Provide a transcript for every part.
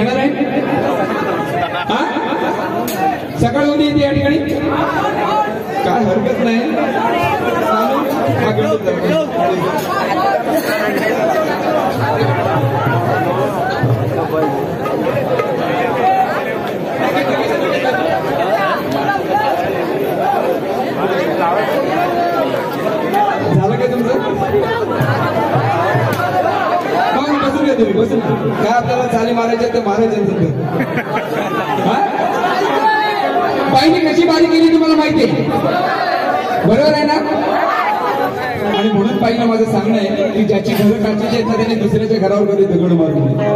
घेणार आहे? हा सकाळ उद्या येते या ठिकाणी काय हरकत नाही. झालं काय तुमचं? बसून घ्या तुम्ही बसून. काय आपल्याला चाली मारायच्या ते मारायचं. बाईने कशी बारी केली तुम्हाला माहिती आहे बरोबर आहे ना. आणि म्हणून बाईला माझं सांगणं आहे की ज्याची घरं काचेची आहेत त्याने दुसऱ्याच्या घरावर कधी दगड मारू नये.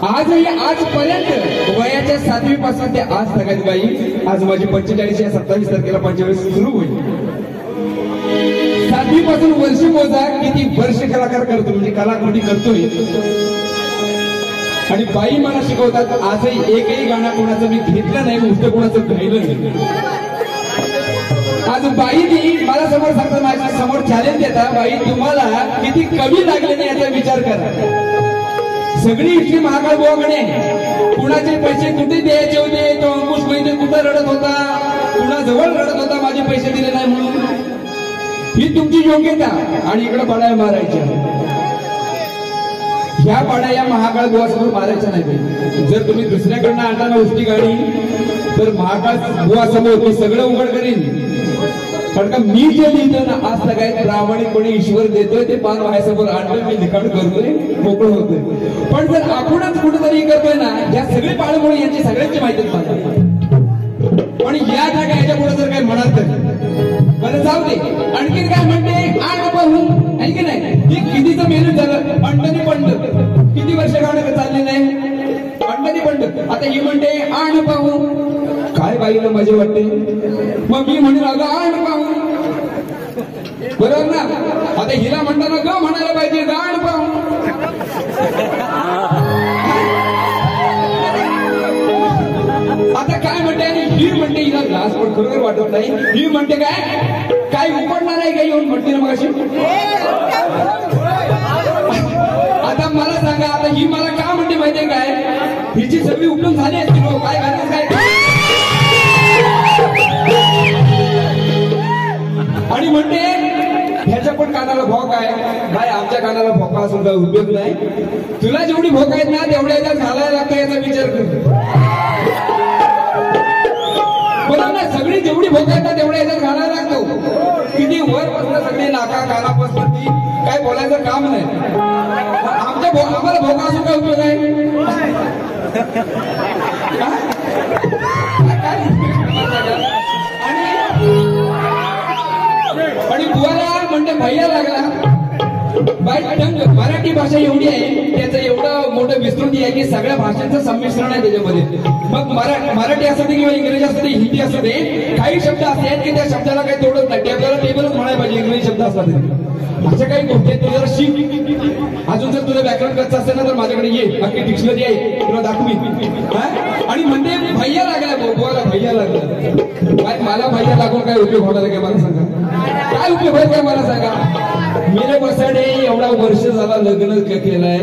आजही आजपर्यंत वयाच्या 7वी पासून ते आज सगळ्यात बाई आज माझी 45 या 27 तारखेला 45 सुरू होईल. 7वी पासून वर्ष मोजा किती वर्ष कलाकार करतो म्हणजे कलाकृती करतोय. आणि बाई मला शिकवतात आजही एकही गाणं कोणाचं मी घेतलं नाही नुसतं कोणाचं गायलं नाही. आज बाईनी मला समोर सांगतात माझ्या समोर चॅलेंज देता बाई तुम्हाला किती कमी लागले नाही याचा विचार करा. सगळी इथली महाकाळ बुवाकडे कुणाचे पैसे कुठे द्यायचे होते तो अंकुश महिने कुठं रडत होता कुणाजवळ रडत होता माझे पैसे दिले नाही म्हणून. ही तुमची योग्यता आणि इकडे पाड्या मारायच्या. ह्या पाड्या या महाकाळ बुवासमोर मारायच्या नाही. जर तुम्ही दुसऱ्याकडनं आणताना उष्टी गाडी तर महाकाळ बुवासमोर मी सगळं उघड करीन. कारण का मी जे लिहितो ना आज सगळ्यात प्रामाणिकपणे ईश्वर देतोय ते पान माझ्यासमोर आणलं मी लिखाण करतोय मोकळं होतोय. पण जर आपणच कुठेतरी करतोय ना या सगळी पाळमुळे यांची सगळ्यांची माहितीच सांगा. पण या जागा याच्या पुढे जर काही म्हणत बरं जाऊ दे. आणखी काय म्हणते आण पाहून आहे की नाही. हे कितीचं मेहनत झालं अंडनी पंड किती वर्ष गाणं चालले नाही अंडनी पंड. आता ही म्हणते आण पाहून काय बाईला मजा वाटते. मग मी म्हणेन अगं आण पाहून बरोबर ना. आता हिला म्हणताना ग म्हणायला पाहिजे गाण पाहून. आता काय म्हणते आणि ही म्हणते हिला लाज पण खरोखर वाटत नाही. ही म्हणते काय उपडणार आहे का येऊन म्हणते ना मग अशी. आता मला सांगा आता ही मला का म्हणते माहितीये काय हिची सगळी उपलून झाली असती लोक काय घालते काय. आणि म्हणते ह्याच्या पण कानाला भोक आहे. काय आमच्या कानाला भोका असून काय उपयोग नाही. तुला जेवढी भोक आहेत ना तेवढ्या याच्यात घालायला लागतं याचा विचार कर. बरोबर ना. सगळी जेवढी भोक आहेत ना तेवढ्या याच्यात घालायला लागतो. किती वर बसलं सगळी नाका कानापासून ती काय बोलायचं काम नाही. आम्हाला भोका असून काय उपयोग आहे. आणि बुवाला म्हणते भैया लागला. बाई मराठी भाषा एवढी आहे त्याचं एवढं मोठं विस्तृती आहे की सगळ्या भाषांचं संमिश्रण आहे त्याच्यामध्ये. मग मराठी असू दे किंवा इंग्रजी असू दे हिंदी असू दे काही शब्द असे आहेत की त्या शब्दाला काही तोडत नाही. आपल्याला टेबलच म्हणायला पाहिजे इंग्रजी शब्द असला तरी. अशा काही गोष्टी आहेत तुला शिक. अजून जर तुझं व्याकरण कच्चं असेल ना तर माझ्याकडे ये अख्खी डिक्शनरी आहे तुला दाखवी. आणि म्हणते भैया लागला बुवाला भैया लागला. काय मला भैया लागून काय उपयोग होणार आहे का मला सांगा. काय उपयोग होईल काय मला सांगा. मेरे बसाडे एवढा वर्ष झाला लग्न केलंय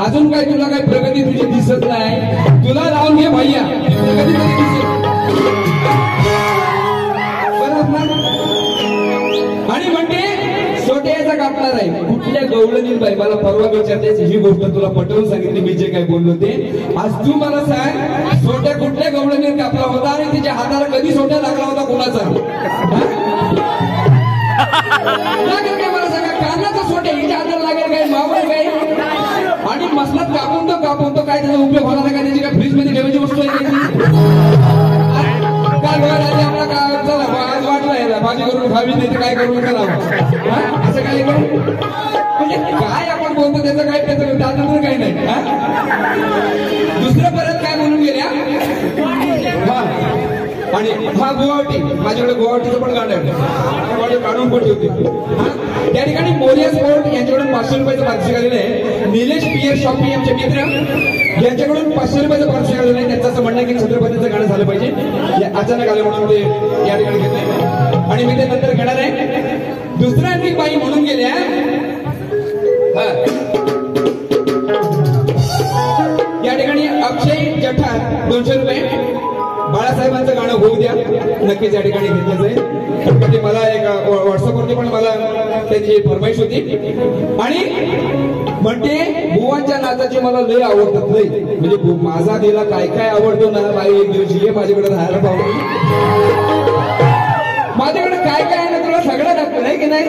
अजून काय तुला काय प्रगती तुझी दिसत नाही. तुला लावून घे भैया प्रगती तरी दिसेल. बरोबर ना. आणि म्हणते सोट्याचा कापणार आहे कुठल्या गवळणी बाई मला परवा विचारते ही गोष्ट तुला पटवून सांगितली मी जे काय बोललो ते. आज तू मला सांग सोट्या कुठल्या गवळणी कापला होता आणि तिच्या हाताला कधी सोट्या लागला होता कोणाचा. लागेल काय मला सांगा. कानाचा सोट्या हिच्या हाताला लागेल काय मावळ काय. आणि मसनात कापून तो काय त्याचा उपयोग होणार काय. त्याची काय फ्रीज मध्ये ठेवायची वस्तू आहे त्याची. काय आपला काय चला आज वाटलं भाजी करून खावी नाही तर काय करून करावं असं काय म्हणजे काय आपण बोलतो त्याचं काय त्याचं त्यानंतर काही नाही. दुसरं परत काय म्हणून गेल्या. आणि हा गुवाहाटी माझ्याकडे गुवाहाटीचं पण गाणं आहे काढून पण ठेवते. त्या ठिकाणी मोरिया स्पोर्ट यांच्याकडून 500 रुपयाचं पारितोषिक आलेलं आहे. निलेश पियर शॉपी आमचे मित्र यांच्याकडून 500 रुपयाचं पारितोषिक आलेलं आहे. त्यांचं असं म्हणणं की छत्रपतीचं गाणं झालं पाहिजे. अचानक आले म्हणून ते या ठिकाणी घेतलंय आणि मी ते नंतर घेणार आहे. दुसऱ्या आणखी बाई म्हणून गेल्या अक्षय जठार 200 रुपये. बाळासाहेबांचं गाणं होऊ द्या, नक्कीच या ठिकाणी घेतलं जाईल. म्हणजे मला एक व्हॉट्सअपवरती पण मला त्याची फरमाईश होती आणि म्हणते बुवांच्या नाचाची मला लय आवडतात लय. म्हणजे माझा दिला काय काय आवडतो ना बाई, एक दिवशी ये माझ्याकडे राहायला पाहू. माझ्याकडे काय काय आहे ना तुला सगळं दाखवलं नाही की नाही.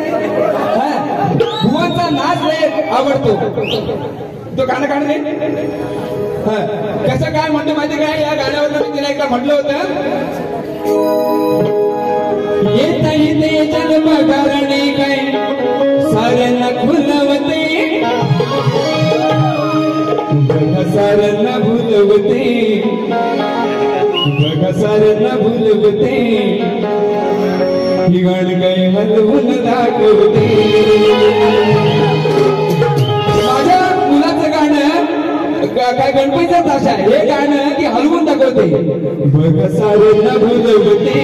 बुवांचा नाच लय आवडतो. तो गाणं काढ रे. कसं काय म्हणतो माहिती काय, या गाण्यावर मी तिला एकदा म्हटलं होतं, येता येते जन्म करणे काय साऱ्यांना खुलवते, साऱ्यांना भुलवते, साऱ्यांना भुलवते, ही गाण काय हलवून दाखवते. माझ्या मुलाचं गाणं काय गणपतीचा ताशा, हे गाणं की हलवून दाखवते. बघ साऱ्यांना भुलवते,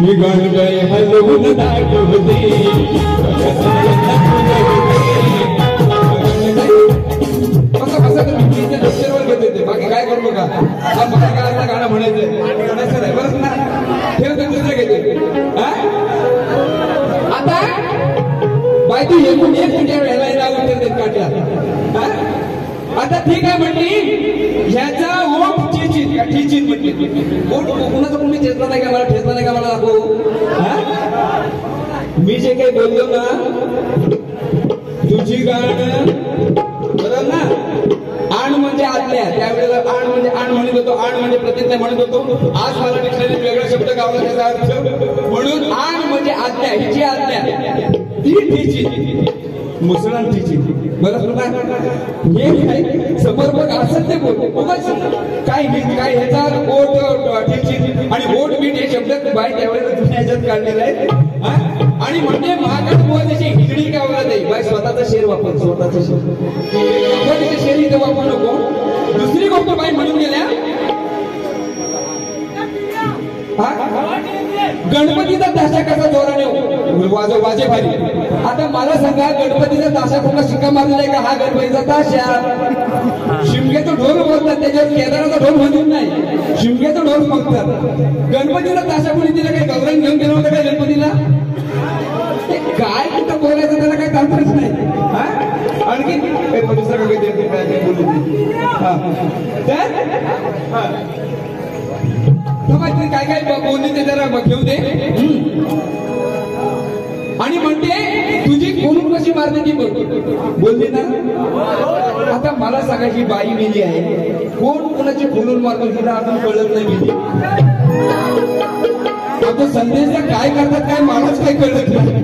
ही गाण काय हलवून दाखवते. पिक्चरवर घेत होते, बाकी काय करू नका. मला गाणं म्हणायचं नाही बरंच ना, ठेवते दुसरं घेते. आता बाय तू एकूण एक तुझ्या वेळेला काढला. आता ठीक आहे म्हणली, ह्याचा ओठ चिचित का ठिचित म्हटली. ओठ कुणाचा कोणी ठेचला नाही का, मला ठेचला नाही का, मला दाखवू. मी जे काही बोललो ना तुझी गाणं बरोबर ना. आण म्हणजे आतल्या, त्यावेळेला आण म्हणजे आण म्हणत होतो, आण म्हणजे प्रतिज्ञा म्हणत होतो. आज मला डिक्शनरीत वेगळा शब्द गावला त्याचा अर्थ, म्हणून आण म्हणजे आतल्या, हिची आतल्या ती ठिची मुसळण ठिची. बरं हे काय समर्पक असत ते बोलतो काय काय ह्याचा बोट ठिची आणि बोट मीठ हे शब्द बाय त्यावेळेला दुसऱ्या ह्याच्यात काढलेला आहे. आणि म्हणजे महाकाल बुवा त्याची हिजडी गावला नाही बाय, स्वतःचा शेर वापर, स्वतःचा शेर शेर इथे वापरू नको. दुसरी गोष्ट बाई म्हणून गेल्या, गणपतीचा ताशा कसा जोराने वाजे भारी. आता मला सांगा, गणपतीचा ताशा कोणता शिक्का मारलेला आहे का? हा गणपतीचा ताशा. शिमग्याचा ढोल बोलतात, त्याच्यावर केदाराचा ढोल म्हणून नाही, शिमग्याचा ढोल बोलतात. गणपतीचा ताशा कोणी दिला, काही गौरव घेऊन गेला होता काय गणपतीला? काय कुठं बोलायचं त्याला काही तांत्रच नाही. आणखी दुसरं काय काय बोलली ते जरा घेऊ दे. आणि म्हणते तुझी कोण कशी मारते ती बोलली ना. आता मला सांगा, ही बाई मेली आहे, कोण कोणाची खोलून मारतो तिला अजून कळत नाही. मेली आता संदेशला काय करतात काय माणूस काय कळत नाही.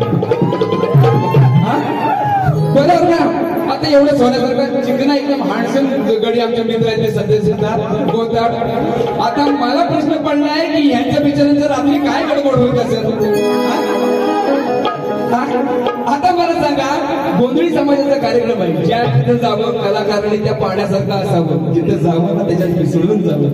बरोबर ना. आता एवढं सोन्यासारखं चिकना एकदम हांडसम गडी आमच्या मित्र आहेत ते संदेश बोलतात. आता मला प्रश्न पडलाय की ह्यांच्या बिचारांचं रात्री काय गडबड होत असेल. आता मला सांगा, गोंधळी समाजाचा कार्यक्रम आहे, ज्या तिथं जावं कलाकारांनी त्या पाण्यासारखं असावं, जिथं जावं ना त्याच्यात मिसळून जावं.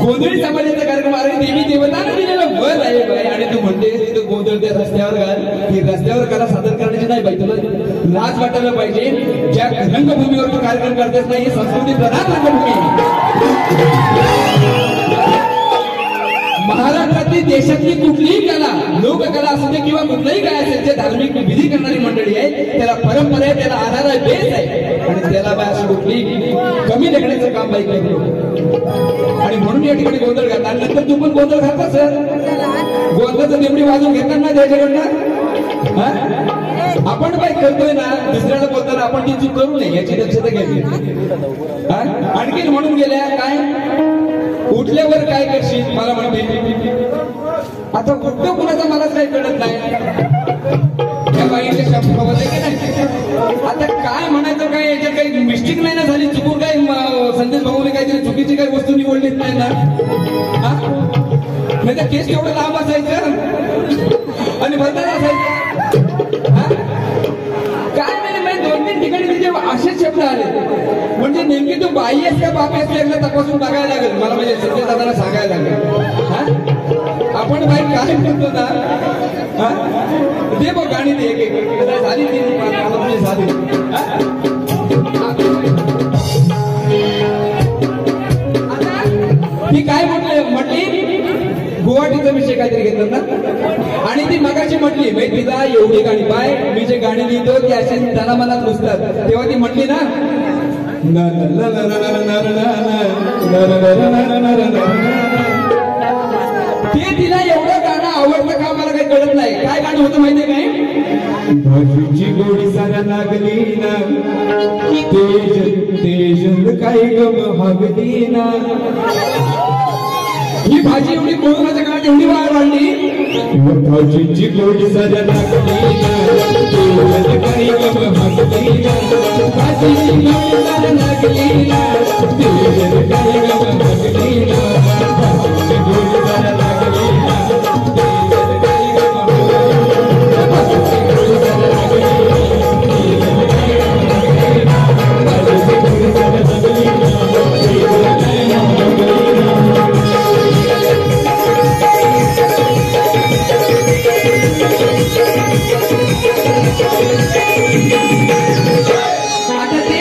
गोंधळी समाजाचा कार्यक्रम, अरे देवी देवतानं दिलेलं वर आहे बाई, आणि तू म्हणते तिथं गोंधळ त्या रस्त्यावर घाल. ही रस्त्यावर कला सादर करण्याची नाही बाई, तुला लाज वाटायला पाहिजे. ज्या रंगभूमीवर तू कार्यक्रम करतेस नाही, ही संस्कृती प्रधान रंगभूमी आहे. महाराष्ट्रातली देशातली कुठलीही कला, लोककला असू दे किंवा कुठलंही काय असेल, जे धार्मिक विधी करणारी मंडळी आहे, त्याला परंपरा आहे, त्याला आधार आहे, बेस आहे, आणि त्याला बाय अशी कुठली कमी लेखण्याचं काम बाई करतो. आणि म्हणून या ठिकाणी गोंधळ घालतात. आणि नंतर तू पण गोंधळ घालता सर, गोंधळाचं निवडी वाजून घेतात ना त्याच्याकडनं. आपण काय करतोय ना, दुसऱ्याला बोलताना आपण ती चूक करू नये याची दक्षता घ्यावी. आणखी म्हणून गेल्या काय, उठल्यावर काय करशील मला म्हणते. आता उठतो कुणाचा मलाच काही कळत नाही. त्या बाईच्या शब्दामध्ये की नाही. आता काय म्हणायचं, काय याच्यात काही मिस्टेक नाही ना झाली, चुकून काही संदेश भाऊने काहीतरी चुकीची काही वस्तू निवडलीच नाही ना. नाही तर केस तेवढं लांब असायचं आणि भरताना असायचं. काय नाही, 2-3 ठिकाणी तिथे असेच शब्द आले. म्हणजे नेमकी तू बाई आहेस का बाप आहेस एकदा तपासून बघायला लागेल मला, म्हणजे संजय दादाला सांगायला लागेल. आपण बाई काय म्हणतो ना, दे बघ गाणी दे एक झाली ती झाली. घेतात ना. आणि ती मगाशी म्हटली मी तिला एवढी गाणी बाय मी जे गाणी लिहितो ती अशी त्यांना मनात घुसतात तेव्हा ती म्हटली ना ते तिला एवढं गाणं आवडतं का मला काही कळत नाही. काय गाणं होतं माहितीये काय? भाजीची गोडी सारा लागली ना तेज काही गम हागली ना. ही भाजी एवढी कोरोनाच्या काळात एवढी वाढली भाजीची गोडी सारा लागली ना तेज काही गम हागली ना. भाजीची गोडी सारा लागली ना तेज काही गम हागली ना. भाजीची गोडी सारा लागली ना तेज काही गम हागली ना. भाजीची गोडी सारा लागली ना तेज काही गम हागली ना. भाजीची गोडी सारा लागली ना तेज काही गम हागली ना. आता ते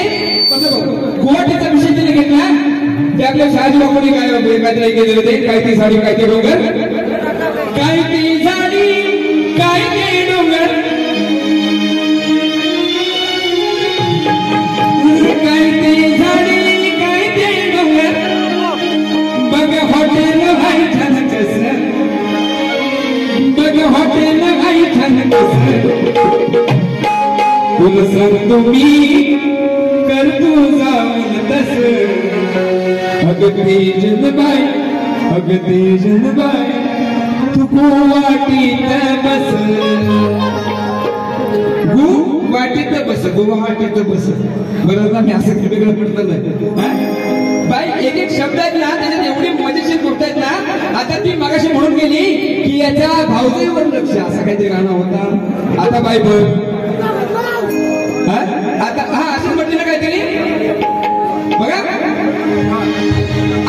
कसं गुवाहाटीचा विषय तिने घेतला ते आपल्या शहाजी बापूने काय केलेलं ते काय ती साडी काय ते डोंगर काय ती साडी काय ते डोंगर काय ती साडी काय ते डोंगर बघ हॉटेल हाय छान कसं बघ हॉटेल हाय छान कसं तुला सांगतो मी कर तू जाऊन तस अगं तेजनबाई अगं तेजनबाई तू गुवाहाटीत बस गुवाहाटीत बस गुवाहाटीत बस. बरोबर ना मी असं वेगळं म्हटलं नाही बाई. एक एक शब्द आहेत ना त्याच्यात एवढी मजेशीर गोष्ट आहेत ना. आता ती मागाशी म्हणून गेली की याच्या भावजाईवर लक्ष असं काहीतरी गाणं होता. आता बाई बघ आता हा असं म्हटली ना काहीतरी बघा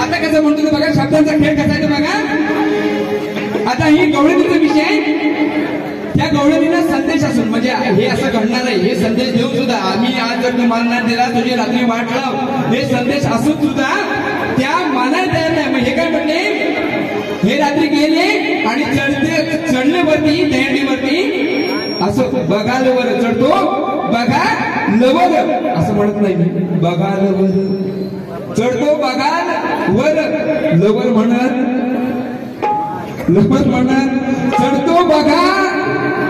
आता कसं म्हणतो बघा शब्दांचा खेळ कसा आहे बघा. आता ही गवळणीचा विषय त्या गवळणीनं संदेश असून म्हणजे हे असं घडणार आहे हे संदेश देऊन सुद्धा आम्ही आज जर तू मानणार दिला तुझी रात्री वाट लाव हे संदेश असून सुद्धा त्या मानायला तयार नाही. मग हे काय म्हणले हे रात्री गेले आणि चढले वरती दहंडीवरती असं बघाल वर चढतो बघा लवर असं म्हणत नाही मी बघा लवर चढतो बघा वर लवर म्हणत चढतो बघा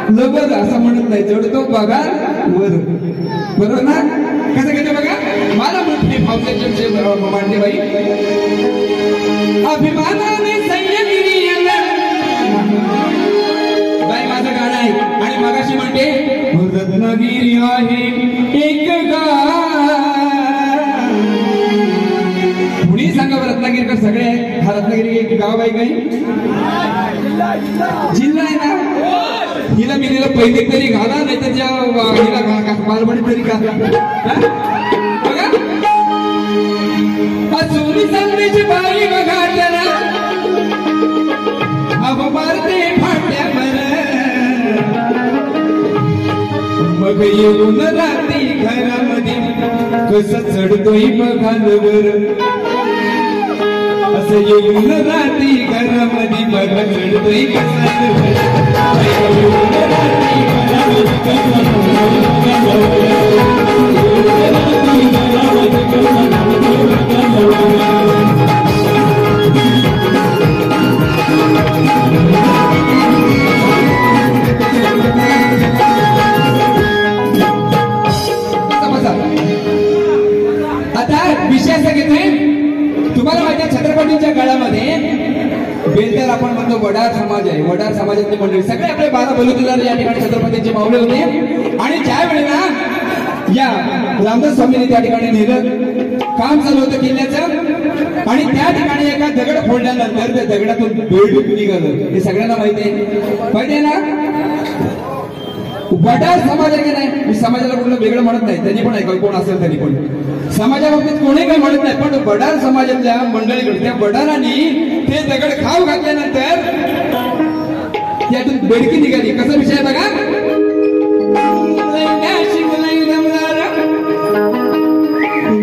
लवर असं म्हणत नाही चढतो बघा वर. बरोबर ना कसं घेतो बघा मला म्हणते भावसाचे मांडले बाई अभिमानाने संयमी बाई माझं गाणं आहे आणि मगाशी म्हणते रत्नागिरी आहे एक गाव. कुणी सांगा रत्नागिरीकर सगळे हा रत्नागिरी एक गाव आहे काही जिल्हा आहे ना. हिला मी दिलं पहिली तरी घाला नाही तर ज्या हिला बालवडी तरी घाला बघा. अजून सांगण्याची बाई बघा त्याला अब मारते फाट्या मग येऊन रात्री घरामध्ये कसं चढतोय बघालवर असं येऊन रात्री घरामध्ये बघा चढतोय कसं येऊन रात्री आता विषय असा घेतोय तुम्हाला माहिती छत्रपतींच्या काळामध्ये बेलदार आपण म्हणतो वडार समाज आहे. वडार समाजातली मंडळी सगळे आपले 12 बलुतेदार या ठिकाणी छत्रपतींचे मावळे होते. आणि ज्या वेळेला या रामदास स्वामींनी त्या ठिकाणी नेलं काम चालू होतं किल्ल्याचं आणि त्या ठिकाणी एका दगड फोडल्यानंतर त्या दगडातून बेडूक निघालं हे सगळ्यांना माहिती आहे ना. वडार समाज आहे की नाही मी समाजाला कुठलं वेगळं म्हणत नाही त्यांनी पण ऐकलं कोण असेल त्यांनी पण समाजाबाबतीत कोणी काही म्हणत नाही पण वडार समाजातल्या मंडळीकडे त्या वडारांनी ते दगड खाऊ घातल्यानंतर त्यातून बेडकी निघाली. कसा विषय बघा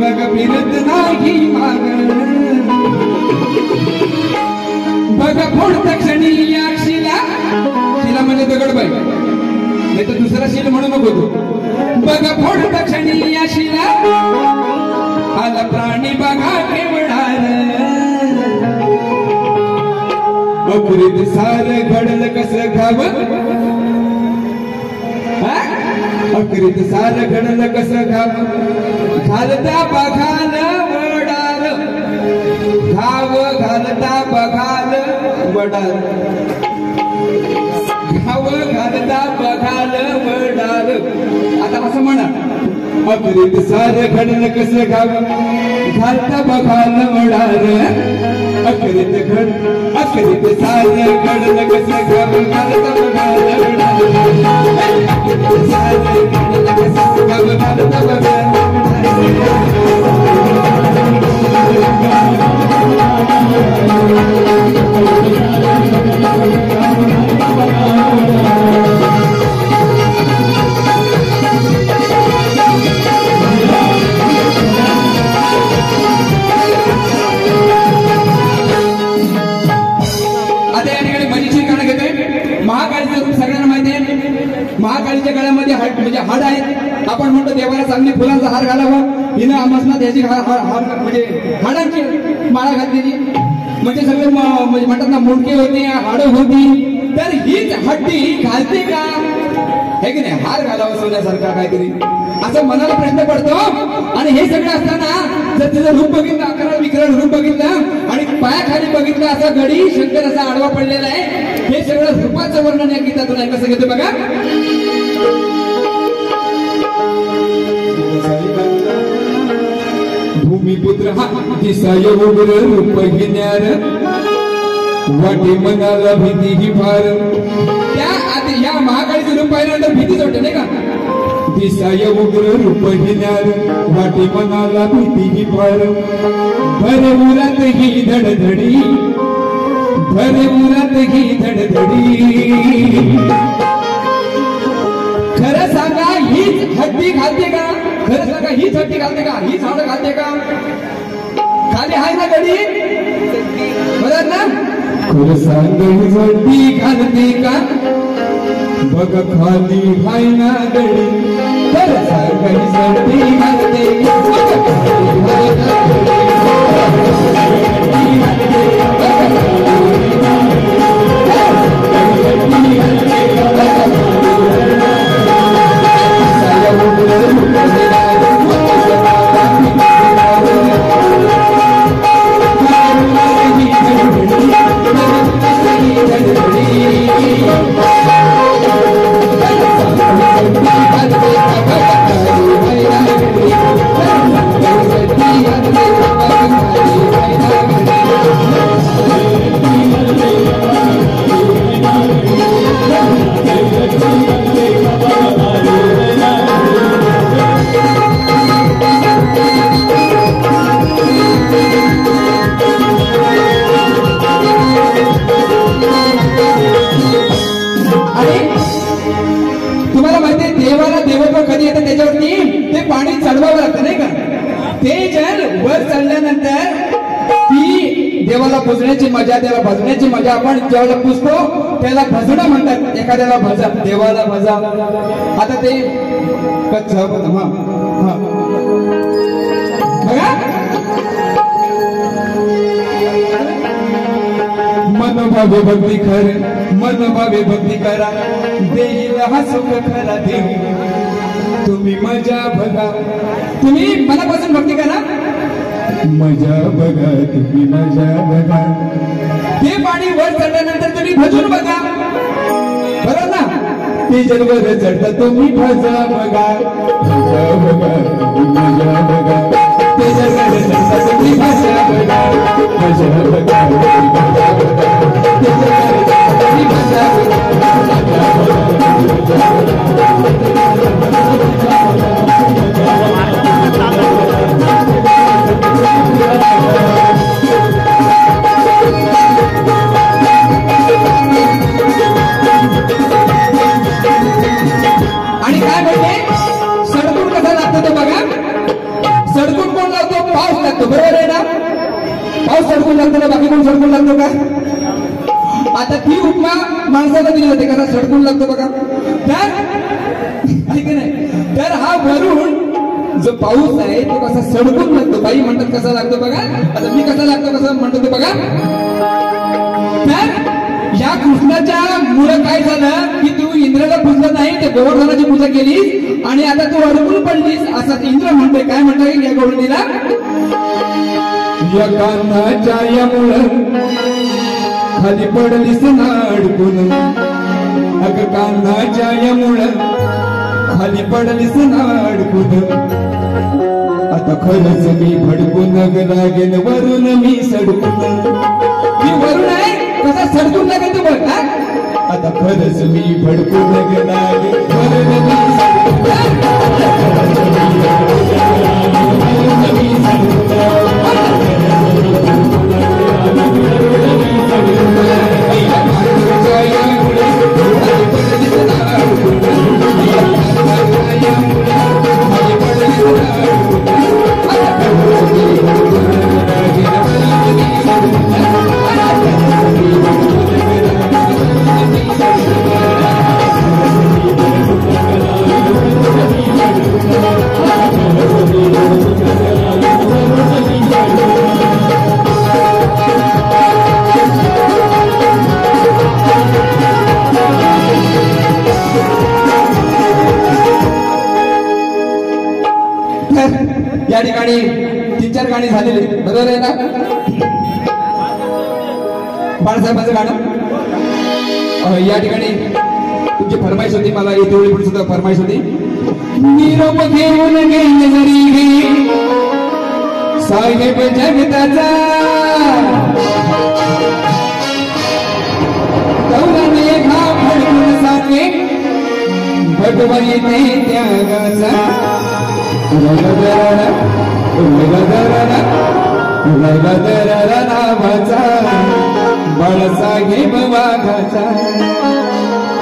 बघ फिरत नाही माग बघ फोडत क्षणी अक्षीला मध्ये दगड बाई नाही तर दुसरा शील म्हणू नको तू. बघा फोडत क्षणी या शिला आला प्राणी बघा केवढार अकृत सार घडलं कसं घावं अकृत सार घडलं कसं घावं घालता बघाल वडार घाव घालता बघाल वडार घाव घालता बघाल वडार. आता असं म्हणा अकृत सार घडलं कसं घावं घालता बघाल वडार अकृत सार घडलं कसं घावं घालता बघाल वडार अकृत सार घडलं कसं घावं घालता बघाल महाकाळीच्या गळ्यामध्ये म्हणजे हाड आहेत. आपण म्हणतो देवाला चांगली फुलांचा हार घालावा. हिनं आमसनाथ याची म्हणजे हाडांची माळा घातलेली म्हणजे सगळे म्हणजे म्हणतात ना मुंडके होते हाडं होती. तर हीच हड्डी घालते का हे की नाही हार घालावा सोन्यासारखा काहीतरी असं मनाला प्रश्न पडतो. आणि हे सगळं असताना जर तिचं रूप बघितलं अकरा विकरण रूप बघितलं आणि पायाखाली बघितलं असा गडी शंकर असा आडवा पडलेला आहे. हे सगळं रूपाचं वर्णन या गीतातून आहे. कसं घेतो बघा. भूमिपुत्र हा दिसाय उग्र रूप घेणार वाटे मनाला भीती ही फार. त्या आधी या महाकाळीचं रूप पाहिल्यानंतर भीतीच वाटते नाही का. दिसाय उग्र रूप घेणार वाटे मनाला भीती ही फार. भर उरात ही धडधडी भर उरात ही धडधडी. खरं सांगा हीच हड्डी घालते का. खरं सांगा हीच हड्डी घालते का. हीच हाड घालते का. खाली आहे ना गडी बरोबर ना. खरं सांगा हीच हड्डी घालते का. बघ खाली हाय ना गडी. खरं सांगा हीच हड्डी घालते का. तुम्हाला माहितीये देवाला देवत्व कधी येतं त्याच्यावरती ते पाणी चढवावं लागतं नाही का. ते जर वर चढल्यानंतर ती देवाला पुजण्याची मजा त्याला भजण्याची मजा. आपण ज्यावेळेला पुजतो त्याला भजणं म्हणतात. एखाद्याला भजा देवाला भजा. आता ते कच्चा बघा मनोभावे भक्ती कर मनोभावे भक्ती करा देईल हा सुख खरा देव. तुम्ही मजा बघा तुम्ही मनापासून भक्ती करा मजा बघा तुम्ही मजा बघा. ते पाणी वर चढल्यानंतर तुम्ही भजून बघा बरोबर ना. ते जर वर चढतं तुम्ही भजा बघा मजा बघा तुम्ही मजा बघा. ते जर वर चढतं तुम्ही भजा बघा मजा बघा मजा बघा. ते जर वर चढतं तुम्ही भजा आणि काय म्हणते सडकून कसा लागतो तो बघा. सडकून माणसाला दिली जाते कसा सडकून लागतो बघा नाही तर हा वरून जो पाऊस आहे तो कसा सडकून लागतो बाई म्हणतात कसा लागतो बघा आता मी कसा लागतो कसं म्हणतो ते बघा तर या कृष्णाच्या मुळे काय झालं की तू इंद्राला पूजलं नाही ते गोवर्धनाची पूजा केलीस आणि आता तू अडकून पडलीस असं इंद्र म्हणतोय काय म्हणतोय या गौरवणीला या कान्हाच्या या मुळे खाली पडलीस ना अडकून अग कान्हाच्या या मुळे खाली पडलीस ना अडकून आता खरंच मी भडकून लागेल वरून मी सडकून मी वरून आहे कसा सडकून लागेल तू बघ आता खरंच मी भडकून लागेल वरून मी या ठिकाणी 3-4 गाणी झालेली बरोबर आहे ना बाळासाहेबांचं गाणं या ठिकाणी तुमची फरमाईश होती मला येते वेळी पण सुद्धा फरमाईश होती निरोप घेऊन गेले जरी साहेब जगताचा कौलाने घाव फडकून सांगे भगवान येते त्यागाचा नावाचा बाळासाहेब वाघाचा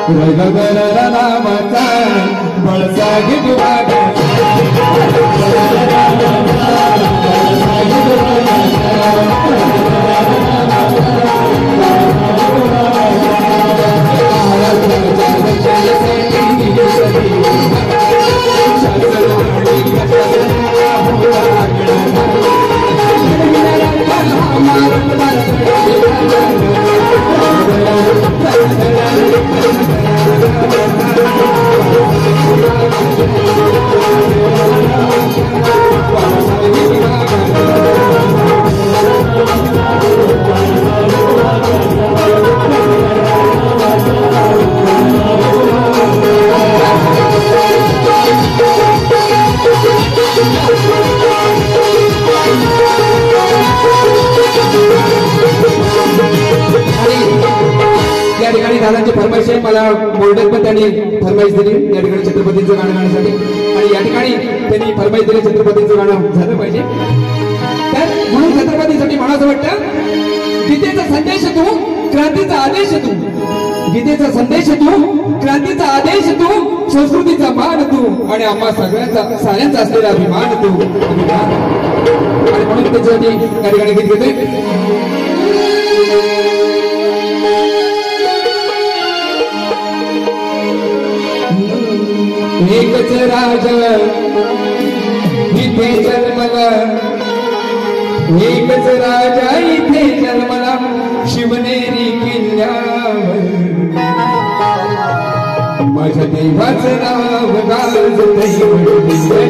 रगगरा नावाचा बाळासाहेब वाघाचा या ठिकाणी दादांची फरमाईश आहे मला मोर्डेल पण त्यांनी फरमाईश दिली या ठिकाणी छत्रपतींचं गाणं गाण्यासाठी आणि या ठिकाणी त्यांनी फरमाईश दिली छत्रपतींचं गाणं झालं पाहिजे तर म्हणून छत्रपतीसाठी म्हणावं वाटतं गीतेचा संदेश तू क्रांतीचा आदेश तू गीतेचा संदेश तू क्रांतीचा आदेश तू संस्कृतीचा मान तू आणि आम्हा सगळ्यांचा साऱ्यांचा असलेला अभिमान तू आणि म्हणून त्याच्यासाठी या ठिकाणी गीत घेतोय एकच राजा इथे जन्मला एकच राजा इथे जन्मला शिवनेरी किल्ल्यावर माझ्या देवाचं नाव गाजतंय सुंदर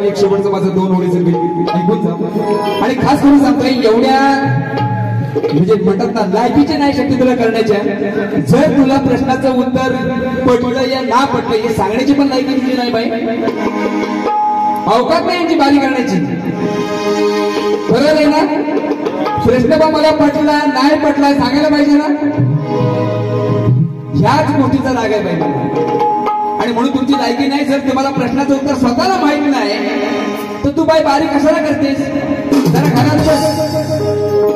एक शेवटचं माझं 2 ओळीचं ऐकून जा आणि खास करून सांगतोय एवढ्या म्हणजे म्हणतात ना लायकीच्या नाही शक्ती तुला करण्याच्या जर तुला प्रश्नाचं उत्तर पटलं या ना पटलं हे सांगण्याची पण लायकी तुझी नाही बाई अवकाश नाही यांची बारी करण्याची बरोबर आहे ना प्रश्न पण मला पटला नाही पटला सांगायला पाहिजे ना ह्याच गोष्टीचा राग आहे बाई आणि म्हणून तुमची लायकी नाही जर तुम्हाला प्रश्नाचं उत्तर स्वतःला माहित नाही तर तू बाई बारी कशाला करतेस जरा घरात बस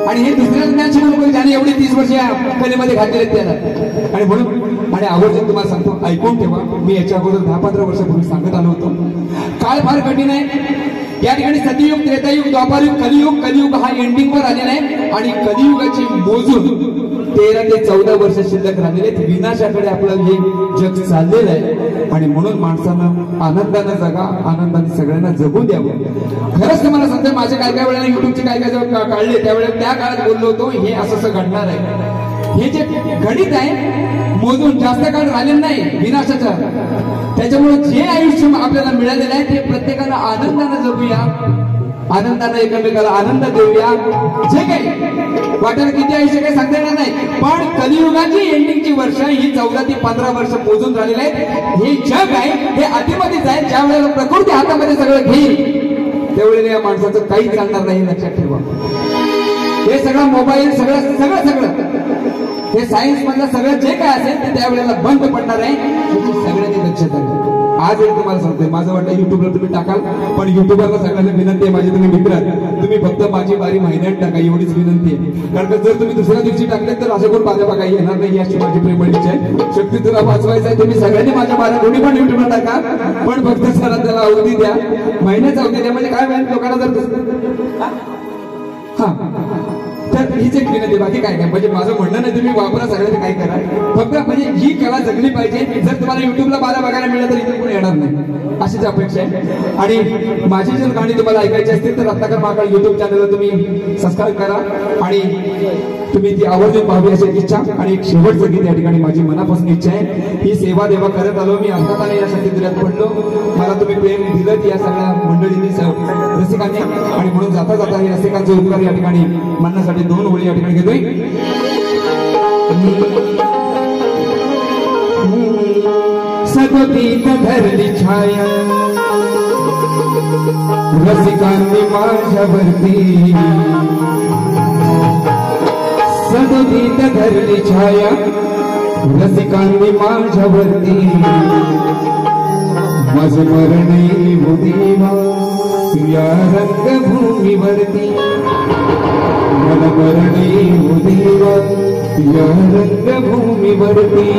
आणि हे दुसऱ्या ज्ञानशी म्हणून ज्याने एवढी 30 वर्ष या कलेमध्ये घातलेले त्याला आणि म्हणून आणि आवर्जून तुम्हाला सांगतो ऐकून ठेवा मी याच्या अगोदर 10-15 वर्षापूर्वी सांगत आलो होतो काळ फार कठीण आहे या ठिकाणी सतयुग त्रेतायुग द्वापारयुग कलियुग हा एंडिंगवर आलेला आहे आणि कलियुगाची मोजून 13 ते 14 वर्ष शिल्लक राहिलेले विनाशाकडे आपलं हे जग चाललेलं आहे आणि म्हणून माणसानं आनंदानं जगा आनंदाने सगळ्यांना जगू द्यावं खरंच तुम्हाला सांगतोय माझ्या काय वेळेला युट्यूबचे काय जेव्हा काढले त्यावेळेला त्या काळात बोललो होतो हे असं घडणार आहे हे जे गणित आहे मोजून जास्त काळ राहिलेलं नाही विनाशाचा त्याच्यामुळे जे आयुष्य आपल्याला मिळालेलं आहे ते प्रत्येकाला आनंदानं जगूया आनंदानं एकमेकाला आनंद देऊया जे काही वाटेल किती आयुष्य काही सांगता येणार नाही पण कलियुगाची एंडिंगची वर्ष ही 14 ते 15 वर्ष मोजून झालेली आहेत हे जग आहे हे अतिमध्येच आहे ज्या वेळेला प्रकृती हातामध्ये सगळं घेईल त्यावेळेला या माणसाचं काहीच चालणार नाही लक्षात ठेवा हे सगळं मोबाईल सगळं हे सायन्स मधलं सगळं जे काय असेल ते त्यावेळेला बंद पडणार आहे सगळ्यांनी लक्षात आलं आज एक तुम्हाला सांगतोय माझं वाटतं युट्यूबला तुम्ही टाकाल पण युट्यूबरला सगळ्यांना विनंती आहे माझी तुम्ही मित्र तुम्ही फक्त माझी बारी महिन्यात टाका एवढीच विनंती आहे कारण जर तुम्ही दुसऱ्या दिवशी टाकले तर असं कोण माझ्या काही येणार नाही अशी माझी प्रेमळ इच्छा आहे शक्ती तुला वाचवायचं आहे तुम्ही सगळ्यांनी माझ्या बारा दोन्ही पण युट्यूबला टाका पण फक्त जरा त्याला अवधी द्या महिन्याचा अवधी द्या म्हणजे काय माहिती लोकांना जर हा तर हीच एक विनंती बाकी काय नाही म्हणजे माझं म्हणणं नाही तुम्ही वापरा सगळ्यांनी काय करा फक्त म्हणजे ही कला जगली पाहिजे जर तुम्हाला युट्यूबला मला बघायला मिळालं तर इथे कोणी येणार नाही अशीच अपेक्षा आहे आणि माझी जर गाणी तुम्हाला ऐकायची असतील तर रत्नाकर महाकाळ युट्यूब चॅनलला तुम्ही सबस्क्राईब करा आणि तुम्ही ती आवर्जून पाहावी अशी इच्छा आणि एक शेवटचं गीत या ठिकाणी माझी मनापासून इच्छा आहे ही सेवा देवा करत आलो मी अर्थाने या शक्तीत पडलो मला तुम्ही प्रेम दिलं या सगळ्या मंडळींनी रसिकांनी आणि म्हणून जाता जाता हे रसिकांचे उपकार या ठिकाणी म्हणण्यासाठी 2 ओळी या ठिकाणी घेतोय सदोतीत धरली छाया रसिकांनी माझ्यावरती सदोतीत धरली छाया रसिकांनी माझ्यावरती माझं मरण देवा या रंगभूमीवरती मला मरण देवा या रंगभूमीवरती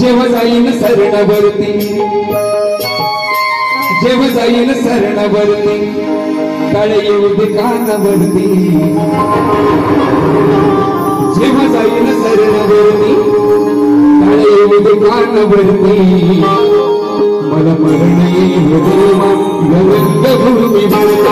जेव्हा जाईन शरणावरती जेव्हा जाईन शरणावरती काळे येऊ दे कानावरती जेव्हा जाईन शरणावरती काळे येऊ दे कानावरती मला मरण येऊ देवा रंगभूमीवरती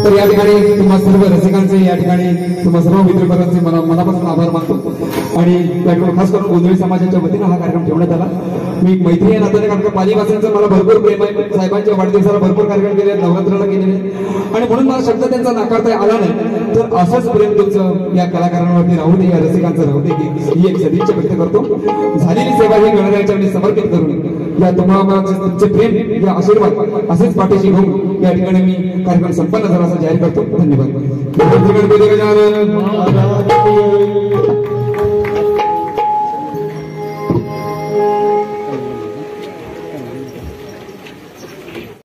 तर या ठिकाणी तुम्हा सर्व रसिकांचे या ठिकाणी तुम्हा सर्व मित्रपरांचे मनापासून आभार मानतो आणि त्याकडून खास करून गोंधळी समाजाच्या वतीनं हा कार्यक्रम ठेवण्यात आला. मी मैत्री या नात्याने कारण पालिवासींचं मला भरपूर प्रेम आहे. साहेबांच्या वाढदिवसाला भरपूर कार्यक्रम केले, नवरात्राला केलेले आणि म्हणून मला शब्द त्यांचा नाकारता आला नाही. तर असंच प्रेम तुमचं या कलाकारांवरती राहू दे, या रसिकांचं राहू दे ही एक सदिच्छा व्यक्त करतो. झालेली सेवा ही गणरायाच्या समर्पित करून या तुम्हाला तुमचे प्रेम या आशीर्वाद असेच पाठीशी घेऊन या ठिकाणी मी कार्यक्रम संपन्न झाला असं जाहीर करतो. धन्यवाद.